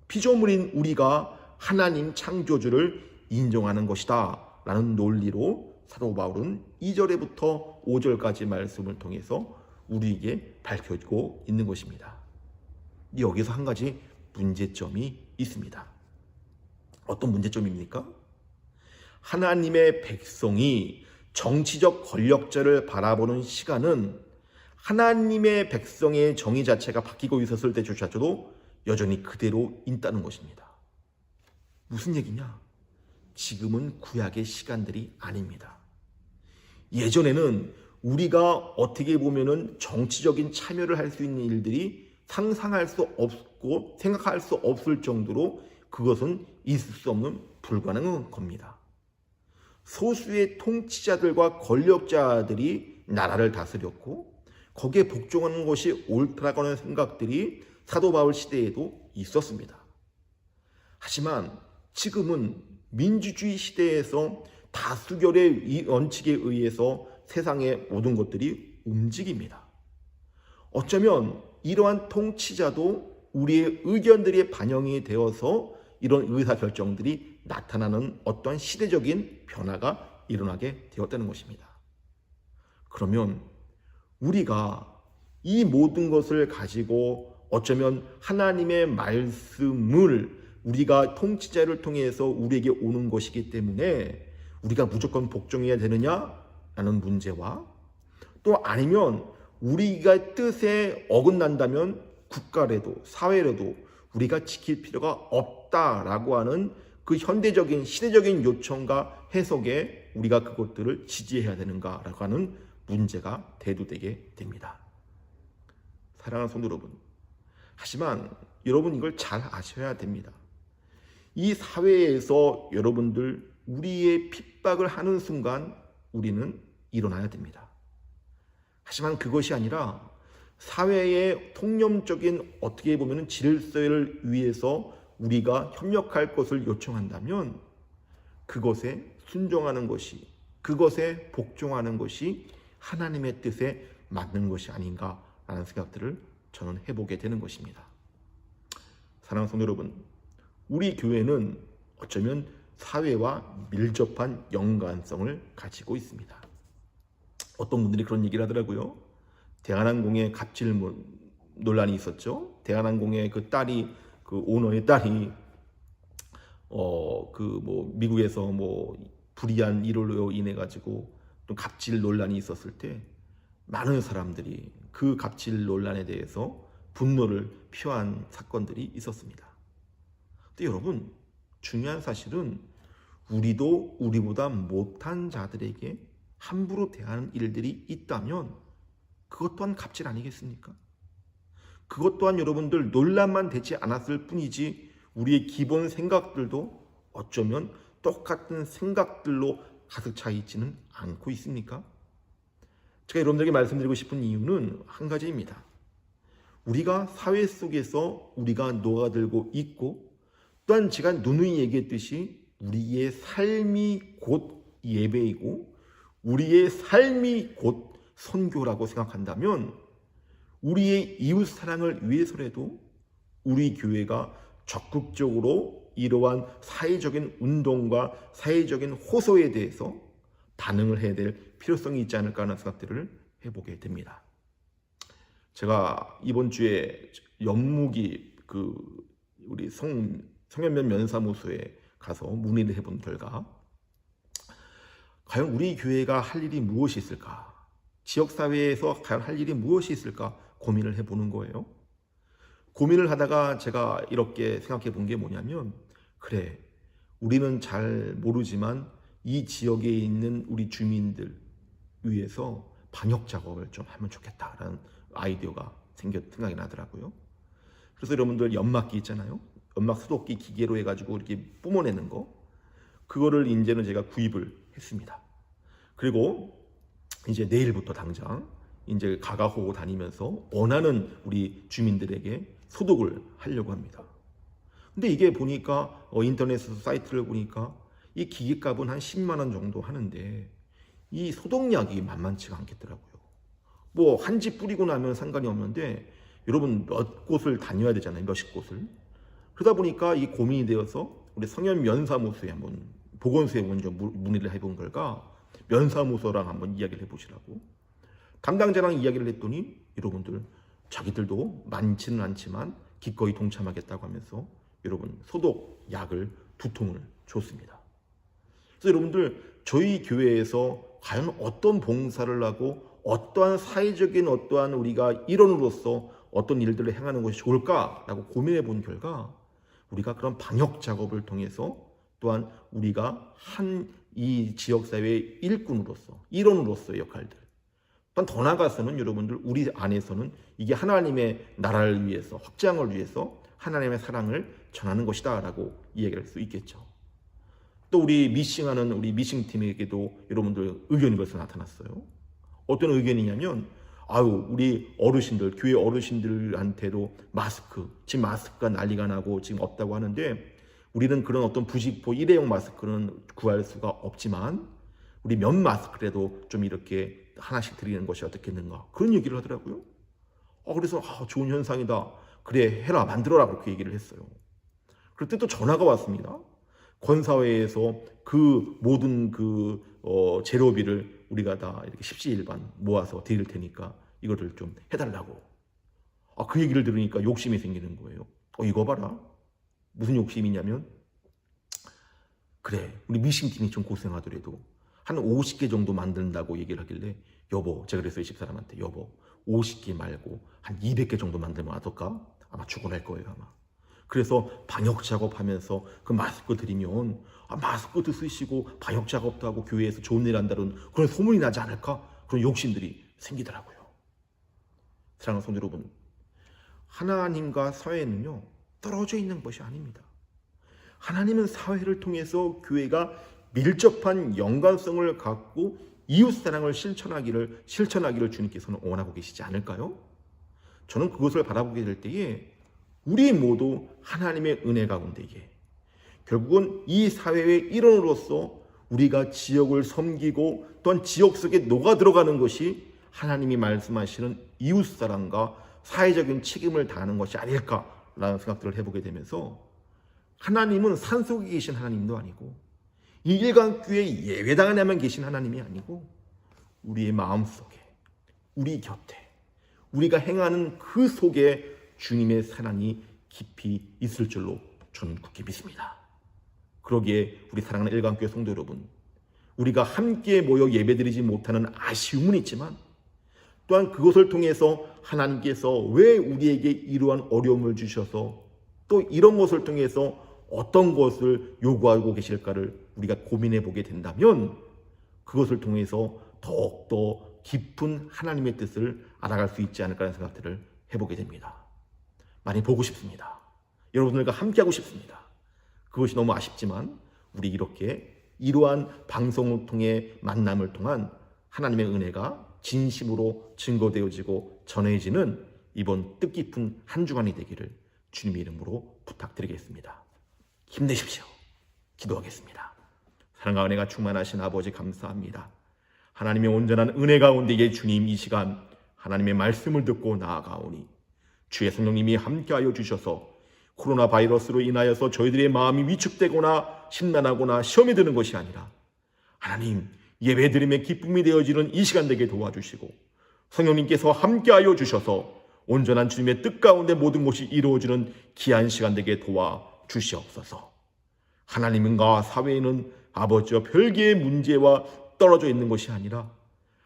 피조물인 우리가 하나님 창조주를 인정하는 것이다 라는 논리로 사도 바울은 2절에부터 5절까지 말씀을 통해서 우리에게 밝혀주고 있는 것입니다. 여기서 한 가지 문제점이 있습니다. 어떤 문제점입니까? 하나님의 백성이 정치적 권력자를 바라보는 시간은 하나님의 백성의 정의 자체가 바뀌고 있었을 때조차도 여전히 그대로 있다는 것입니다. 무슨 얘기냐? 지금은 구약의 시간들이 아닙니다. 예전에는 우리가 어떻게 보면은 정치적인 참여를 할 수 있는 일들이 상상할 수 없고 생각할 수 없을 정도로 그것은 있을 수 없는 불가능한 겁니다. 소수의 통치자들과 권력자들이 나라를 다스렸고 거기에 복종하는 것이 옳다라고 하는 생각들이 사도 바울 시대에도 있었습니다. 하지만 지금은 민주주의 시대에서 다수결의 이 원칙에 의해서 세상의 모든 것들이 움직입니다. 어쩌면 이러한 통치자도 우리의 의견들이 반영이 되어서 이런 의사결정들이 나타나는 어떠한 시대적인 변화가 일어나게 되었다는 것입니다. 그러면 우리가 이 모든 것을 가지고 어쩌면 하나님의 말씀을 우리가 통치자를 통해서 우리에게 오는 것이기 때문에 우리가 무조건 복종해야 되느냐라는 문제와 또 아니면 우리가 뜻에 어긋난다면 국가라도 사회라도 우리가 지킬 필요가 없다라고 하는 그 현대적인 시대적인 요청과 해석에 우리가 그것들을 지지해야 되는가라고 하는 문제가 대두되게 됩니다. 사랑하는 성도 여러분, 하지만 여러분 이걸 잘 아셔야 됩니다. 이 사회에서 여러분들 우리의 핍박을 하는 순간 우리는 일어나야 됩니다. 하지만 그것이 아니라 사회의 통념적인 어떻게 보면 질서를 위해서 우리가 협력할 것을 요청한다면 그것에 순종하는 것이, 그것에 복종하는 것이 하나님의 뜻에 맞는 것이 아닌가라는 생각들을 저는 해보게 되는 것입니다. 사랑하는 성도 여러분, 우리 교회는 어쩌면 사회와 밀접한 연관성을 가지고 있습니다. 어떤 분들이 그런 얘기를 하더라고요. 대한항공의 갑질 논란이 있었죠. 대한항공의 그 딸이, 그 오너의 딸이 미국에서 불이한 일로 인해 가지고 또 갑질 논란이 있었을 때 많은 사람들이 그 갑질 논란에 대해서 분노를 표한 사건들이 있었습니다. 근데 여러분, 중요한 사실은 우리도 우리보다 못한 자들에게 함부로 대하는 일들이 있다면 그것 또한 갑질 아니겠습니까? 그것 또한 여러분들 논란만 되지 않았을 뿐이지 우리의 기본 생각들도 어쩌면 똑같은 생각들로 가득 차 있지는 않고 있습니까? 제가 여러분들에게 말씀드리고 싶은 이유는 한 가지입니다. 우리가 사회 속에서 우리가 녹아들고 있고 또한 제가 누누이 얘기했듯이 우리의 삶이 곧 예배이고 우리의 삶이 곧 선교라고 생각한다면 우리의 이웃 사랑을 위해서라도 우리 교회가 적극적으로 이러한 사회적인 운동과 사회적인 호소에 대해서 반응을 해야 될 필요성이 있지 않을까 하는 생각들을 해보게 됩니다. 제가 이번 주에 연무기 우리 성현면 면사무소에 가서 문의를 해본 결과 과연 우리 교회가 할 일이 무엇이 있을까? 지역사회에서 과연 할 일이 무엇이 있을까? 고민을 해보는 거예요. 고민을 하다가 제가 이렇게 생각해 본 게 뭐냐면, 그래, 우리는 잘 모르지만 이 지역에 있는 우리 주민들 위해서 방역 작업을 좀 하면 좋겠다라는 아이디어가 생각이 나더라고요. 그래서 여러분들 연막기 있잖아요. 연막 소독기 기계로 해가지고 이렇게 뿜어내는 거, 그거를 이제는 제가 구입을 했습니다. 그리고 이제 내일부터 당장 이제 가가호고 다니면서 원하는 우리 주민들에게 소독을 하려고 합니다. 근데 이게 보니까 인터넷에서 사이트를 보니까 이 기계값은 한 10만 원 정도 하는데 이 소독약이 만만치가 않겠더라고요. 한 집 뿌리고 나면 상관이 없는데 여러분 몇 곳을 다녀야 되잖아요. 몇십 곳을. 그러다 보니까 이 고민이 되어서 우리 성현 면사무소에 한번 보건소에 먼저 문의를 해본 결과 면사무소랑 한번 이야기를 해보시라고 담당자랑 이야기를 했더니 여러분들 자기들도 많지는 않지만 기꺼이 동참하겠다고 하면서 여러분 소독약을 2통을 줬습니다. 그래서 여러분들 저희 교회에서 과연 어떤 봉사를 하고 어떠한 사회적인 어떠한 우리가 일원으로서 어떤 일들을 행하는 것이 좋을까라고 고민해 본 결과 우리가 그런 방역 작업을 통해서 또한 우리가 한 이 지역사회의 일원으로서의 역할들, 또한 더 나아가서는 여러분들 우리 안에서는 이게 하나님의 나라를 위해서, 확장을 위해서 하나님의 사랑을 전하는 것이다 라고 이야기할 수 있겠죠. 또 우리 미싱하는 우리 미싱팀에게도 여러분들 의견이 벌써 나타났어요. 어떤 의견이냐면 우리 어르신들, 교회 어르신들한테도 지금 마스크가 난리가 나고 지금 없다고 하는데, 우리는 그런 어떤 부직포 일회용 마스크는 구할 수가 없지만 우리 면 마스크라도 좀 이렇게 하나씩 드리는 것이 어떻겠는가, 그런 얘기를 하더라고요. 그래서 좋은 현상이다, 그래 해라, 만들어라, 그렇게 얘기를 했어요. 그때 또 전화가 왔습니다. 권사회에서 그 모든 재료비를 우리가 다 이렇게 십시일반 모아서 드릴 테니까 이거를 좀 해달라고. 그 얘기를 들으니까 욕심이 생기는 거예요. 이거 봐라. 무슨 욕심이냐면, 그래, 우리 미싱팀이 좀 고생하더라도 한 50개 정도 만든다고 얘기를 하길래, 여보, 제가 그랬어요, 집사람한테, 여보, 50개 말고 한 200개 정도 만들면 어떨까? 아마 죽어날 거예요, 아마. 그래서 방역 작업하면서 그 마스크 드리면 마스크도 쓰시고 방역 작업도 하고 교회에서 좋은 일 한다는 그런 소문이 나지 않을까? 그런 욕심들이 생기더라고요. 사랑하는 성도 여러분, 하나님과 사회는요, 떨어져 있는 것이 아닙니다. 하나님은 사회를 통해서 교회가 밀접한 연관성을 갖고 이웃사랑을 실천하기를 주님께서는 원하고 계시지 않을까요? 저는 그것을 바라보게 될 때에 우리 모두 하나님의 은혜 가운데에 결국은 이 사회의 일원으로서 우리가 지역을 섬기고 또한 지역 속에 녹아 들어가는 것이 하나님이 말씀하시는 이웃사랑과 사회적인 책임을 다하는 것이 아닐까라는 생각들을 해보게 되면서, 하나님은 산속에 계신 하나님도 아니고 이 일간교회 예배당 안에만 계신 하나님이 아니고 우리의 마음속에, 우리 곁에, 우리가 행하는 그 속에 주님의 사랑이 깊이 있을 줄로 저는 굳게 믿습니다. 그러기에 우리 사랑하는 일간교회 성도 여러분, 우리가 함께 모여 예배드리지 못하는 아쉬움은 있지만 또한 그것을 통해서 하나님께서 왜 우리에게 이러한 어려움을 주셔서 또 이런 것을 통해서 어떤 것을 요구하고 계실까를 우리가 고민해 보게 된다면, 그것을 통해서 더욱더 깊은 하나님의 뜻을 알아갈 수 있지 않을까라는 생각들을 해보게 됩니다. 많이 보고 싶습니다. 여러분들과 함께하고 싶습니다. 그것이 너무 아쉽지만 우리 이렇게 이러한 방송을 통해 만남을 통한 하나님의 은혜가 진심으로 증거되어지고 전해지는 이번 뜻깊은 한 주간이 되기를 주님의 이름으로 부탁드리겠습니다. 힘내십시오. 기도하겠습니다. 사랑과 은혜가 충만하신 아버지, 감사합니다. 하나님의 온전한 은혜 가운데에 주님, 이 시간 하나님의 말씀을 듣고 나아가오니 주의 성령님이 함께하여 주셔서 코로나 바이러스로 인하여서 저희들의 마음이 위축되거나 심란하거나 시험에 드는 것이 아니라 하나님, 예배드림의 기쁨이 되어지는 이 시간 되게 도와주시고 성령님께서 함께하여 주셔서 온전한 주님의 뜻 가운데 모든 것이 이루어지는 귀한 시간 되게 도와주시옵소서. 하나님과 사회에는 아버지와 별개의 문제와 떨어져 있는 것이 아니라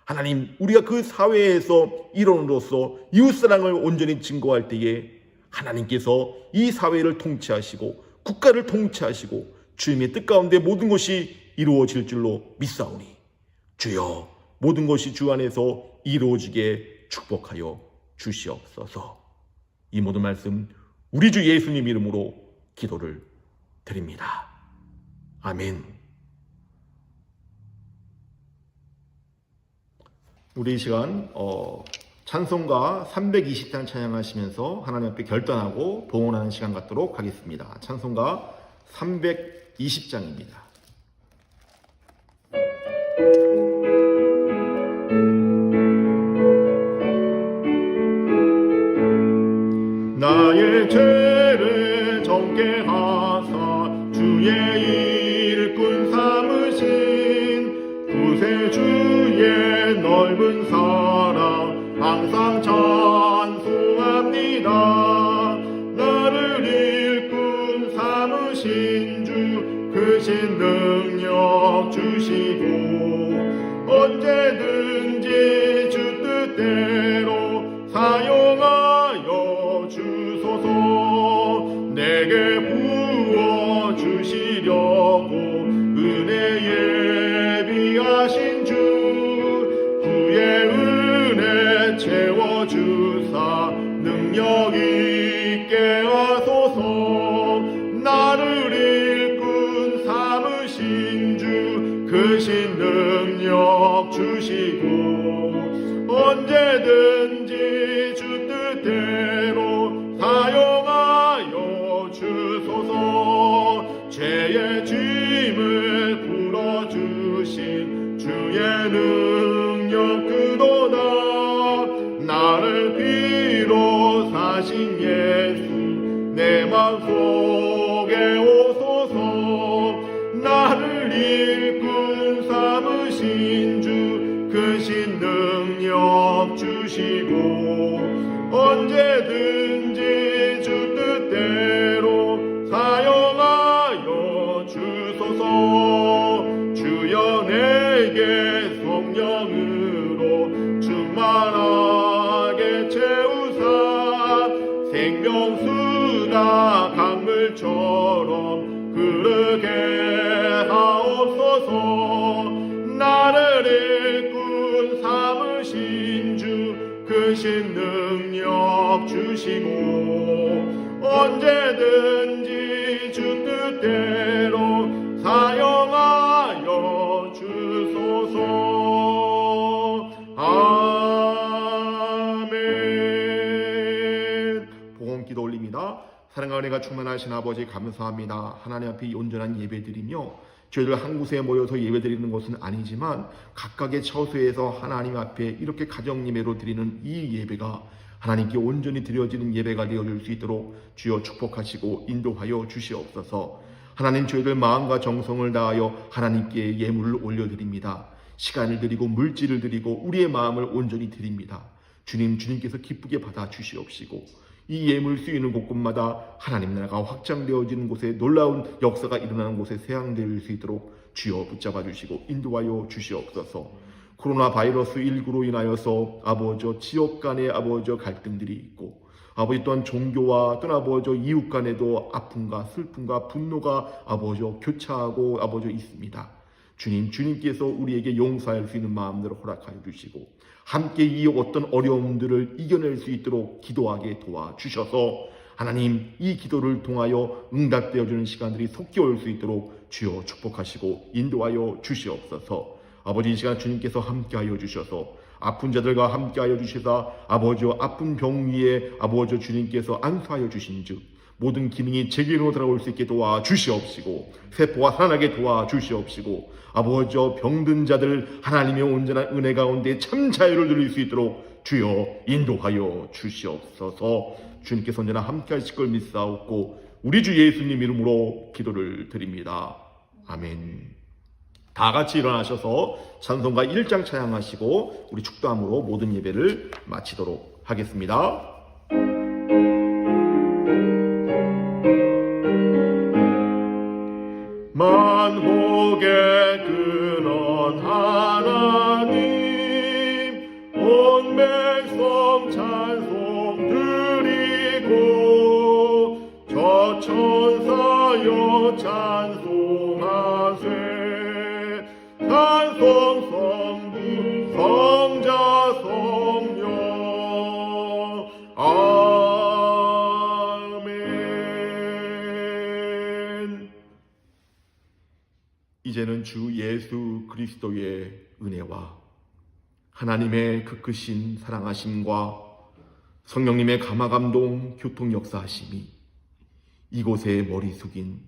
하나님, 우리가 그 사회에서 일원으로서 이웃사랑을 온전히 증거할 때에 하나님께서 이 사회를 통치하시고 국가를 통치하시고 주님의 뜻 가운데 모든 것이 이루어질 줄로 믿사오니 주여, 모든 것이 주 안에서 이루어지게 축복하여 주시옵소서. 이 모든 말씀 우리 주 예수님 이름으로 기도를 드립니다. 아멘. 우리 이 시간 찬송가 320장 찬양하시면서 하나님 앞에 결단하고 봉헌하는 시간 갖도록 하겠습니다. 찬송가 320장입니다. 나의 죄를 정케 하사 주의 일꾼 삼으신 구세주의 넓은 사랑 항상 찬송합니다. 나를 일꾼 삼으신 주 크신 능력 주시고 언제든지 주 뜻대로 사용하여 주소서. 내게 부어 주시려고 능력 있게 하소서. 나를 일꾼 삼으신 주 크신 능력 주시고 언제든지 주 뜻대로 사용하여 주소서. 죄의 짐을 풀어주신 주의 능력 그도다. 나를 비로 사신 예수 내 맘속에 오소서. 나를 일꾼 삼으신 주 크신 능력 주시고 언제든지 주 뜻대로 사용하여 주소서. 주여 내게 성령으로 충만하게 채우사 생명수가 강물처럼 흐르게 하옵소서. 나를 일꾼 삼으신 주 크신 능력 주시고 언제든지 주 뜻대로 사용하여 주소서. 아멘. 복음 기도 올립니다. 사랑과 은혜가 충만하신 아버지 감사합니다. 하나님 앞에 온전한 예배드리며 저희들 한 곳에 모여서 예배드리는 것은 아니지만 각각의 처소에서 하나님 앞에 이렇게 가정 예배로 드리는 이 예배가 하나님께 온전히 드려지는 예배가 되어줄 수 있도록 주여 축복하시고 인도하여 주시옵소서. 하나님 저희들 마음과 정성을 다하여 하나님께 예물을 올려드립니다. 시간을 드리고 물질을 드리고 우리의 마음을 온전히 드립니다. 주님께서 기쁘게 받아 주시옵시고 이 예물 쓰이는 곳곳마다 하나님 나라가 확장되어지는 곳에 놀라운 역사가 일어나는 곳에 세양될 수 있도록 주여 붙잡아 주시고 인도하여 주시옵소서. 코로나 바이러스 19로 인하여서 아버지 지역 간의 아버지 갈등들이 있고 아버지 또한 종교와 또는 아버지 이웃 간에도 아픔과 슬픔과 분노가 아버지 교차하고 아버지 있습니다. 주님께서 우리에게 용서할 수 있는 마음대로 허락하여 주시고 함께 이 어떤 어려움들을 이겨낼 수 있도록 기도하게 도와주셔서 하나님 이 기도를 통하여 응답되어지는 시간들이 속히 올 수 있도록 주여 축복하시고 인도하여 주시옵소서. 아버지 이 시간 주님께서 함께하여 주셔서 아픈 자들과 함께하여 주시다 아버지 아픈 병 위에 아버지 주님께서 안수하여 주신즉 모든 기능이 제기로 돌아올 수 있게 도와주시옵시고 세포가 살아나게 도와주시옵시고 아버지 병든 자들 하나님의 온전한 은혜 가운데 참 자유를 누릴 수 있도록 주여 인도하여 주시옵소서. 주님께서 언제나 함께 하실 걸 믿사옵고 우리 주 예수님 이름으로 기도를 드립니다. 아멘. 다 같이 일어나셔서 찬송가 1장 찬양하시고 우리 축도함으로 모든 예배를 마치도록 하겠습니다. 만복의 근원 하나님 온 백성 찬송 드리고 저 천사여 찬송하세. 찬송 성부 성자 성령 아멘. 이제는 주 예수 그리스도의 은혜와 하나님의 그 크신 사랑하심과 성령님의 감화감동 교통 역사하심이 이곳에 머리 숙인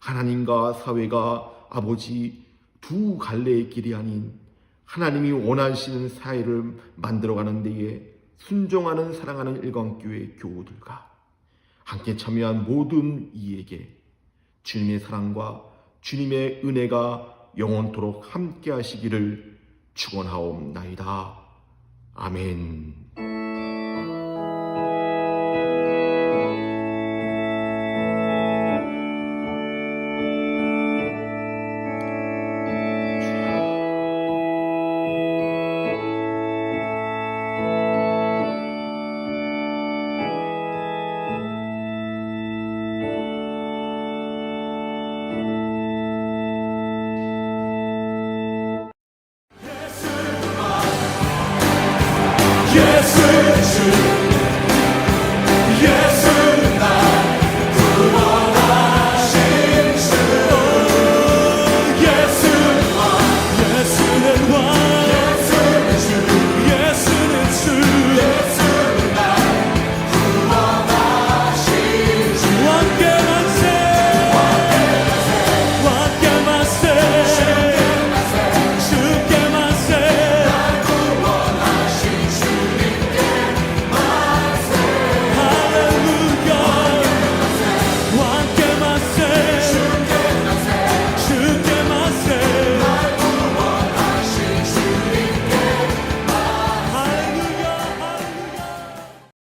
하나님과 사회가 아버지 두 갈래의 길이 아닌 하나님이 원하시는 사회를 만들어가는 데에 순종하는 사랑하는 일광교회 교우들과 함께 참여한 모든 이에게 주님의 사랑과 주님의 은혜가 영원토록 함께 하시기를 축원하옵나이다. 아멘.